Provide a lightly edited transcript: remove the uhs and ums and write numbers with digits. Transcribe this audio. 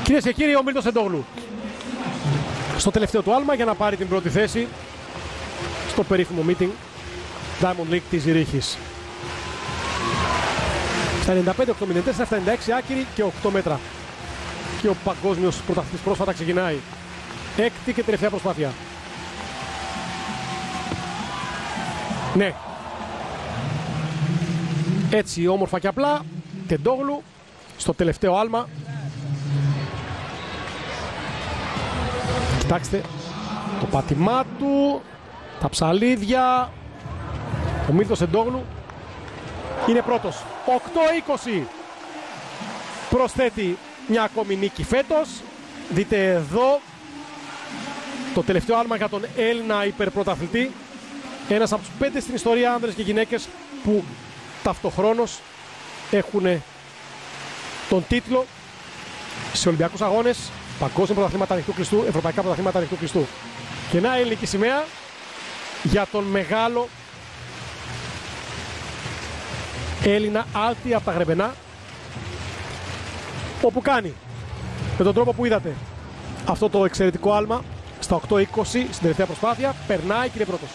Κυρίες και κύριοι, ο Μίλτος Εντόγλου στο τελευταίο του άλμα για να πάρει την πρώτη θέση στο περίφημο meeting Diamond League της Ζηρίχης. Στα 95-8-04, στα 96 άκυρη και 8 μέτρα. Και ο παγκόσμιος πρωταθλητής πρόσφατα ξεκινάει. Έκτη και τελευταία προσπάθεια. Ναι. Έτσι όμορφα και απλά. Τεντόγλου στο τελευταίο άλμα. Κοιτάξτε το πάτημά του, τα ψαλίδια. Ο Μίλτος Εντόγλου είναι πρώτος. 8-20 προσθέτει μια ακόμη νίκη φέτος. Δείτε εδώ το τελευταίο άλμα για τον Έλληνα υπερπρωταθλητή. Ένας από τους 5 στην ιστορία άνδρες και γυναίκες που ταυτοχρόνως έχουν τον τίτλο σε Ολυμπιακούς Αγώνες, παγκόσμια πρωταθλήματα ανοιχτού κλειστού, ευρωπαϊκά πρωταθλήματα ανοιχτού κλειστού. Και να ελληνική σημαία για τον μεγάλο Έλληνα άλτη από τα Γρεβενά, όπου κάνει με τον τρόπο που είδατε αυτό το εξαιρετικό άλμα στα 8-20 στην τελευταία προσπάθεια, περνάει και είναι πρώτος.